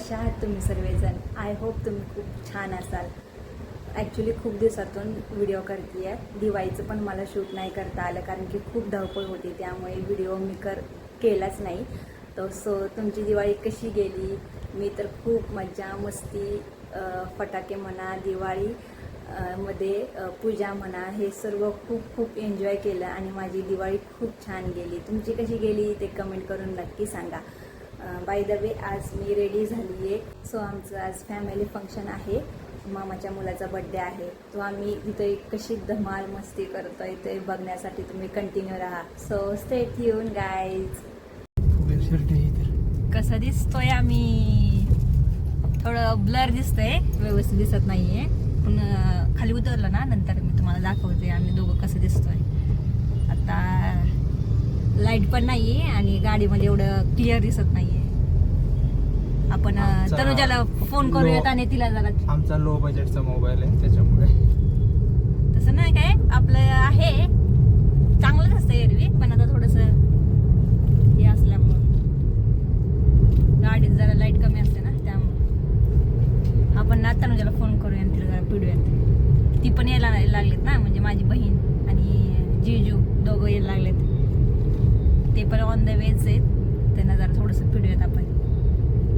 कशा आहात तुम्ही सर्वजण? आय होप तुम्ही खूप छान असाल. ॲक्च्युली खूप दिवसातून व्हिडिओ करते आहे. दिवाळीचं पण मला शूट नाही करता आलं कारण की खूप धावपळ होती, त्यामुळे व्हिडिओ मी केलाच नाही. सो तुमची दिवाळी कशी गेली? मी तर खूप मज्जा मस्ती, फटाके म्हणा, दिवाळी मध्ये पूजा म्हणा, हे सर्व खूप खूप एन्जॉय केलं आणि माझी दिवाळी खूप छान गेली. तुमची कशी गेली ते कमेंट करून नक्की सांगा. बाय द वे, आज मी रेडी झाली आहे. सो आमचं आज फॅमिली फंक्शन आहे. मामाच्या मुलाचा बड्डे आहे. तो आम्ही इथे कशी धमाल मस्ती करतोय ते बघण्यासाठी तुम्ही कंटिन्यू राहा. So stay tune guys. कसं दिसतोय आम्ही? थोडं ब्लर दिसतंय, व्यवस्थित दिसत नाहीये, पण खाली उतरलं ना नंतर मी तुम्हाला दाखवते आम्ही दोघं कसं दिसतोय. आता लाईट पण नाहीये आणि गाडीमध्ये एवढं क्लिअर दिसत नाहीये. आपण तनुजाला फोन करूयात आणि तिला जरा. आमचा लो बजेटचा मोबाईल आहे त्याच्यामुळे. तसं नाही काय, आपलं आहे चांगलंच असतं एरवी, पण आता थोडस हे असल्यामुळं गाडीत जरा लाईट कमी असते ना, त्यामुळे आपण ना तनुजाला फोन करूया आणि तिला जरा पिढूयात. ती पण यायला लागलेत ना, म्हणजे माझी बहीण आणि जीजू दोघं यायला लागलेत. ते पण ऑन द वेज आहेत. त्यांना जरा थोडस पिढूयात आपण.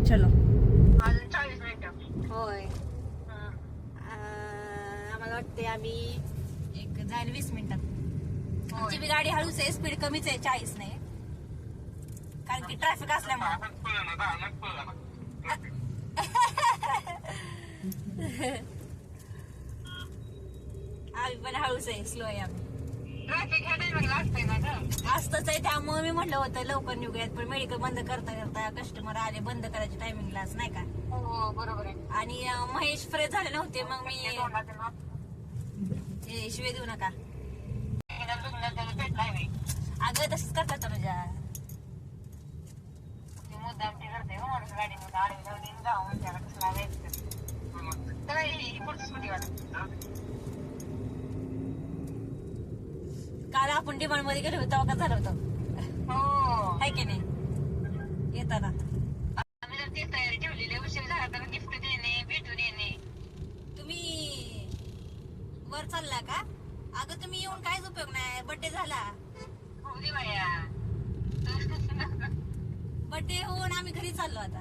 चलो. 40 मिनिटं. होय, आम्हाला वाटते आम्ही एक जाईल 20 मिनिटात. आमची बी गाडी हळूच आहे, स्पीड कमीच आहे, 40 नाही, कारण की ट्रॅफिक असल्यामुळे. आम्ही पण हळूच आहे, स्लो आहे आम्ही. ट्रॅफिक ह्या टायमिंगला असतंय ना गं. असतच आहे, त्यामुळे मी म्हटलं होतं लवकर निघूयात, पण मेडिकल बंद करता करता कस्टमर आले बंद करायच्या टायमिंगलाच, नाही का. हो बरोबर आहे. आणि महेश फ्रेश झाले नव्हते, मग मी शिवे देऊ नका अगं, तसंच करतात तुझ्या. मुद्दाम ते करते हो माणूस गाडीमध्ये आडवी लावली जाऊ म्हणजे कसला वेळ तर ही पुढची स्मृती वाटत. काल आपण डिमांड मध्ये गेलो होतो तेव्हा का झालं होतं, हो आहे की नाही, येताना. आम्ही जर तीच तयारी ठेवलेली, उशीर झाला तर गिफ्ट देणे, भेटून येणे. तुम्ही वर चालला का? अगं तुम्ही येऊन काहीच उपयोग नाही. बर्थडे झाला, हो दिवाळ्या. बर्थडे होऊन आम्ही घरी चाललो आता.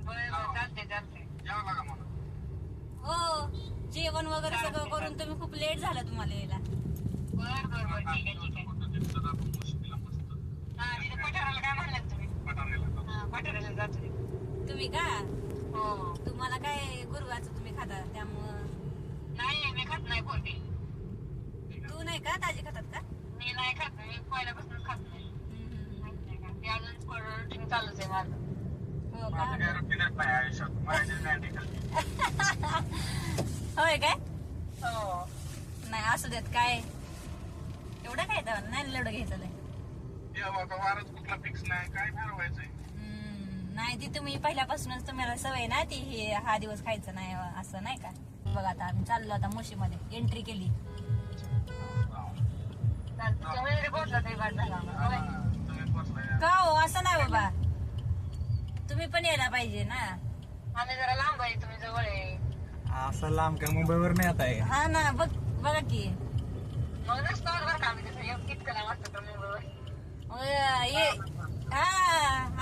बरं चालते चालते. हो, जेवण वगैरे सगळं करून तुम्ही खूप लेट झाला तुम्हाला यायला. बर बर बर, ठीक आहे ठीक आहे. हा, तिथे पठाराला काय म्हणलात तुम्ही? हा, पठाराला जातो. तुम्ही का? हो. तुम्हाला काय गुरुवारचं तुम्ही खाता, त्यामुळं. नाही मी खात नाही पोटी. तू नाही का? ताजी खातात का? मी नाही खात, मी पहिल्यापासून खात नाही. ते अजून रुटीन चालूच आहे माझं. हो का? होय काय? हो. नाही असू देत, काय एवढं काय तर नाही लढ घ्यायचं लय. नाही, ती तुम्ही पहिल्यापासूनच तुम्हाला सवय ना ती, हे हा दिवस खायचं नाही असं, नाही का. बघा आता आम्ही चाललो, आता म्हशीमध्ये एंट्री केली. का हो, असं नाही बाबा, तुम्ही पण यायला पाहिजे ना. आम्ही जरा लांब आहे, तुम्ही जवळ आहे. असं लांब काय मुंबईवर नाही आता आहे. हा ना, बघा की. मग नसतं बरं का, आम्ही तसं कितकं लांब असतं तर मुंबईवर. हा,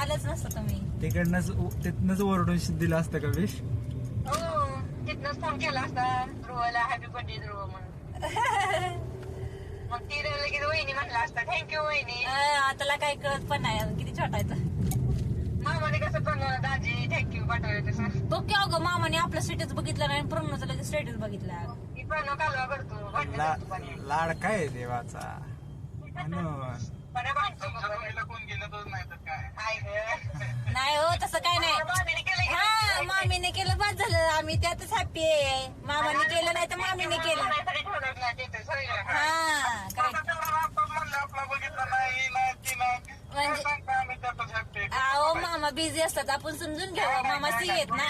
आलंच नसतं तुम्ही. तिथनच ओरडून दिलं असतं का विश? हो, तिथनंच फोन केला असता ध्रुवला, हॅपी बर्थडे ध्रुव म्हणून. मग ती लगेच वहिनी म्हणला असता, थँक्यू वहिनी. त्याला काय कळत पण नाही अजून, किती छोटा आहे तो. मामाने कसं पण दाजी थँक्यू पाठवलं तसं. बघ की अगं, मामाने आपलं स्टेटस बघितलं नाही, प्रणवचा लगेच स्टेटस बघितला. ही पण कालवा करतो, भांडण करतो पण हे. लाड काय देवाचा म्हणून. पण हे भांडतो मग पण. काय गं? नाही हो, तसं काय नाही. मामीने केलं की हा, मामीने केलं बस झालं, आम्ही त्यातच हॅप्पी आहे. मामाने केलं नाही तर मामीने केलं. नाही ठेवलं ना तिथे सोयीला. हा, करेक्ट. म्हणजे अहो, मामा बिझी असतात, आपण समजून घ्यावं. मामा सी आहेत ना.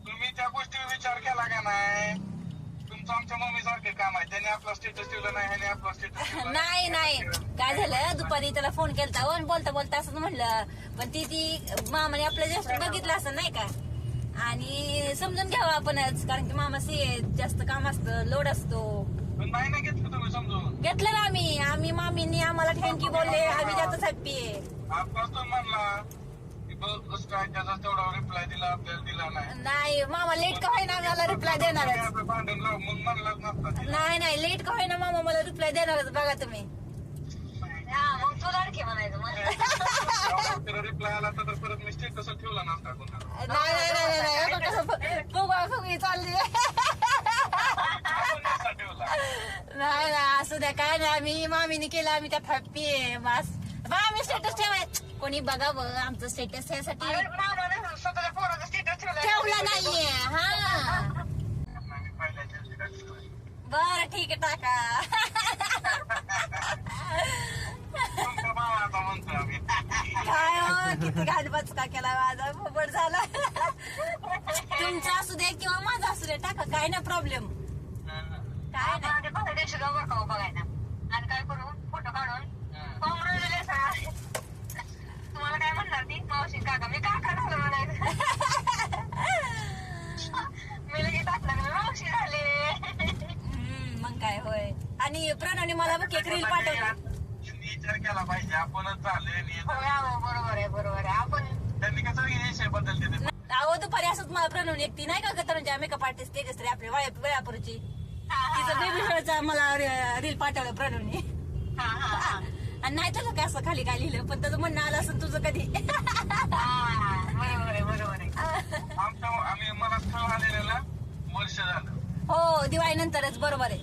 तुम्ही त्या गोष्टी विचार केला का नाही? तुमचं आमच्या मम्मी सारखे काम आहे. त्याने आपला स्टेटस ठेवलं नाही, ह्याने आपला स्टेटस नाही नाही, काय झालं, दुपारी त्याला फोन केलता, बोलता बोलता असं म्हणलं, पण ती मामाने आपलं जस्ट बघितलं असं, नाही का. आणि समजून घ्यावं आपणच, कारण की मामा जास्त काम असतं, लोड असतो. पण नाही ना घेतलं तुम्ही समजून. घेतलं ना आम्ही मामींनी आम्हाला थँक्यू बोलले, आम्ही त्यातच हॅप्पी आहे. आताच तो म्हणला की बस काय त्याचा तेवढा रिप्लाय दिला आपल्याला दिला नाही. नाही मामा लेट का होईना मला रिप्लाय देणारच. आपलं भांडण लावून मग म्हणलाच नसता दिला. नाही लेट का होईना मामा मला रिप्लाय देणारच, बघा तुम्ही. हा मग तू लाडकी म्हणायचं मग. तेवढा त्याला रिप्लाय आला तर परत मी स्टेटस ठेवला नसता कोणाला. नाही आता कसं फुगवा चालली. आपण नसता ठेवला. नाही असू द्या, काय नाही, आम्ही मामीने केलं, आम्ही त्यात हॅप्पी आहे बस. आम्ही स्टेटस ठेवाय कोणी बघावं आमचं स्टेटस यासाठी अरे मामानं स्वतःच्या पोराचा स्टेटस ठेवला नाहीये. हा मी पहिल्या दिवशी टाकलं. बर ठीक आहे, टाका. तुमचा भाव आता म्हणतो आम्ही. काय हो, किती घालपाचका केला माझा, फुबड झाला. तुमचा असू दे किंवा माझा असू दे, टाका, काय ना प्रॉब्लेम. काय नाही. ते पहिल्या दिवशी जाऊ बरं का हो बघायला. आणि काय करू फोटो काढून तुम्हाला काय म्हणणार ती मावशी काका, मी काका झालं म्हणायचं. मी लगेच टाकलं मी मावशी झाले. मग काय होय. आणि प्रणवने मला बघ एक रील पाठवला. त्यांनी विचार केला पाहिजे आपणच झाले बरोबर आहे आपण. त्यांनी कसं विषय बदलते ते. अहो दुपारी असंच मला प्रणवने एकटी नाही का गतरंजा मेकअप आर्टिस्ट तेजश्री आपल्या वेळापूरची, तिचं बेबी मला रील पाठवलं प्रणवने. आणि नाही त्याचं काय असं खाली काय लिहिलं, पण त्याचं म्हणणं आलं असं तुझं कधी. बरोबर आहे. आम्ही मला स्थळ आलेलं वर्ष झालं. हो दिवाळी नंतरच, बरोबर आहे.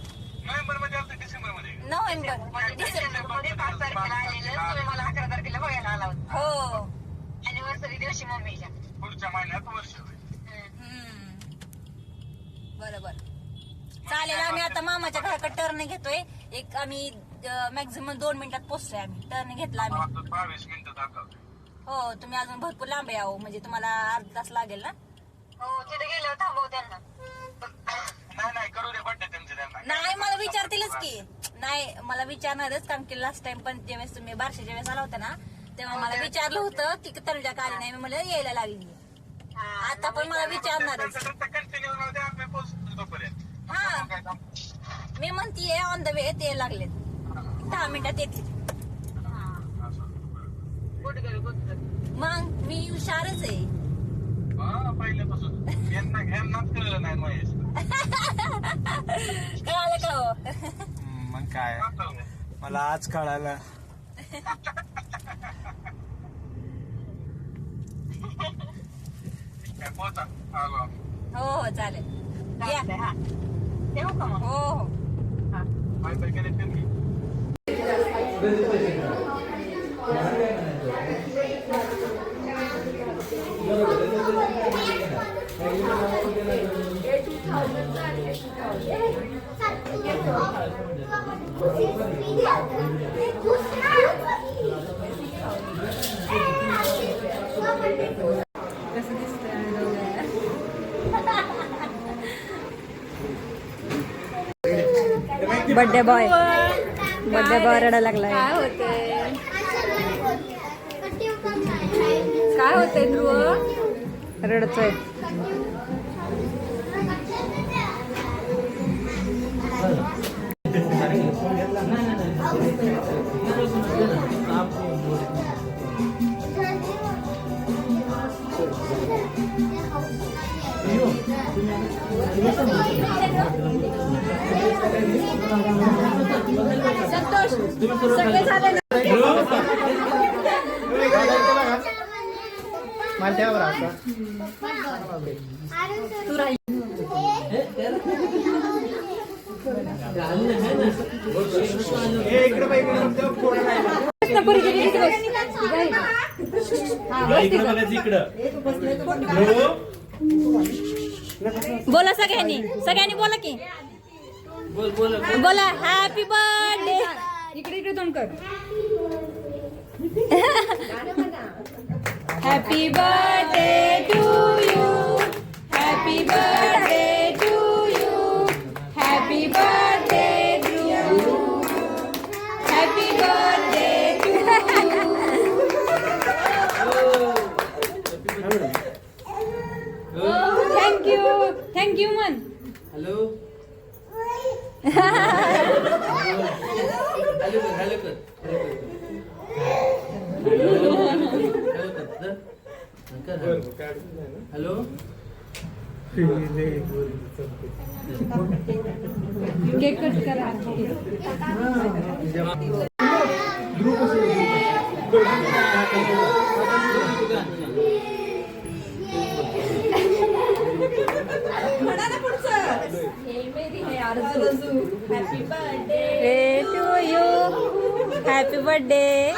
नोव्हेंबर मध्ये आलं डिसेंबर मध्ये. November December. मध्ये 5 तारखेला आलेलं, तुम्ही मला 11 तारखेला बघायला आला होता. हो अॅनिव्हर्सरी दिवशी मम्मीच्या. पुढच्या महिन्यात वर्ष होईल. बरोबर चालेल. आम्ही आता मामाच्या घराकडे टर्न घेतोय. एक आम्ही मॅक्झिमम 2 मिनिटात पोहोचतोय. आम्ही टर्न घेतला आम्ही. आता 22 मिनिटं दाखवते. हो तुम्ही अजून भरपूर लांब यावं, म्हणजे तुम्हाला अर्धा तास लागेल ना. हो तिथे गेल्यावर थांबव त्यांना. नाही करू दे बड्डे त्यांचे त्यांना. नाही मला विचारतीलच की. नाही मला विचारणारच, कारण की लास्ट टाइम पण ज्यावेळेस तुम्ही बारशेच्या वेळेस आला होता ना, तेव्हा मला विचारलं होतं की तनुजा का आली नाही. मी मला यायला लागली. आता पण मला विचारणारच. कंटिन्यू राहू दे, आम्ही पोहोचतो तोपर्यंत. हा काय काम? मी म्हणतीये ऑन द वे ते लागलेत, 10 मिनिटात येतील. मग मी हुशारच आहे. पहिल्यापासून यांनाच कळलं नाही महेश. कळालं का हो. मग काय मला आज कळालं. काय पोहोचा आलो. हो चालेल या. ठेवू का मग? हो बाय बाय केले त्यांनी. बर्थडे बॉय रडायला लागलाय. काय होतंय काय होतंय ध्रुव? रडतोय. संतोष सगळे झाले ना? बोला सगळ्यांनी बोला की. बोला हॅपी बर्थडे. इकडे तोंड कर. Happy birthday to you. Happy birthday to you. Happy birthday to you. Happy birthday to you. Hello cake cut करा. Happy birthday.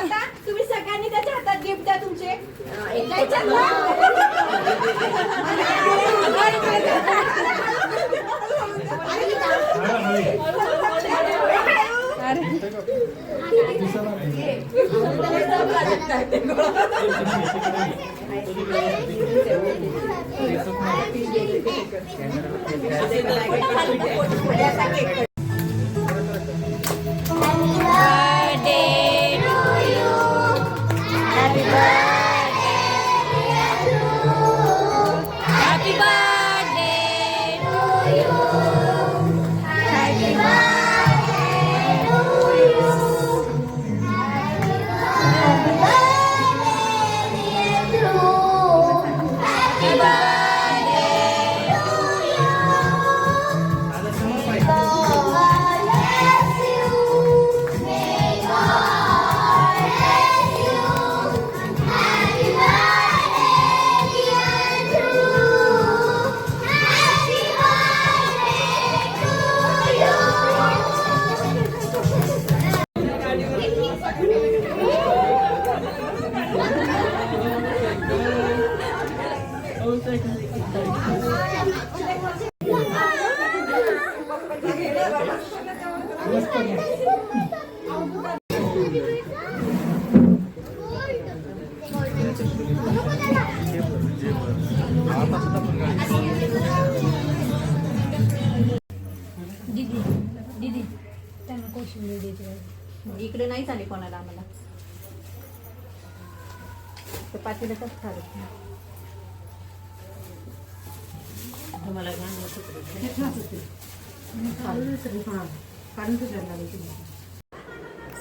तुम्ही सगळ्यांनी त्याच्या हातात गिफ्ट द्या तुमचे. दीदी त्यांना कोशिंबीर द्यायची. इकडे नाही झाली कोणाला आम्हाला. ते पातेलं कसं खालं.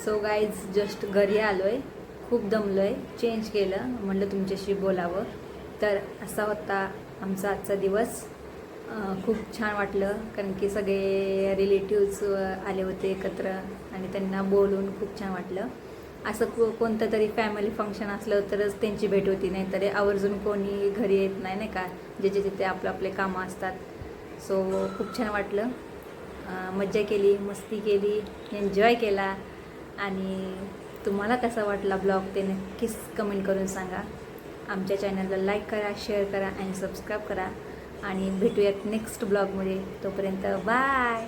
सो गाईज जस्ट घरी आलोय, खूप दमलोय, चेंज केलं, म्हटलं तुमच्याशी बोलावं. तर असा होता आमचा आजचा दिवस. खूप छान वाटलं कारण की सगळे रिलेटिव्स आले होते एकत्र आणि त्यांना बोलून खूप छान वाटलं. असं कोणतं तरी फॅमिली फंक्शन असलं तरच त्यांची भेट होती, नाही तर आवर्जून कोणी घरी येत नाही, नाही का, ज्याचे तिथे आपलं आपले कामं असतात. सो खूप छान वाटलं, मज्जा केली, मस्ती केली, एन्जॉय केला. आणि तुम्हाला कसा वाटला ब्लॉग ते नक्कीच कमेंट करून सांगा. आमच्या चॅनलला लाईक करा, शेअर करा आणि सबस्क्राईब करा. आणि भेटूयात नेक्स्ट ब्लॉगमध्ये. तोपर्यंत बाय.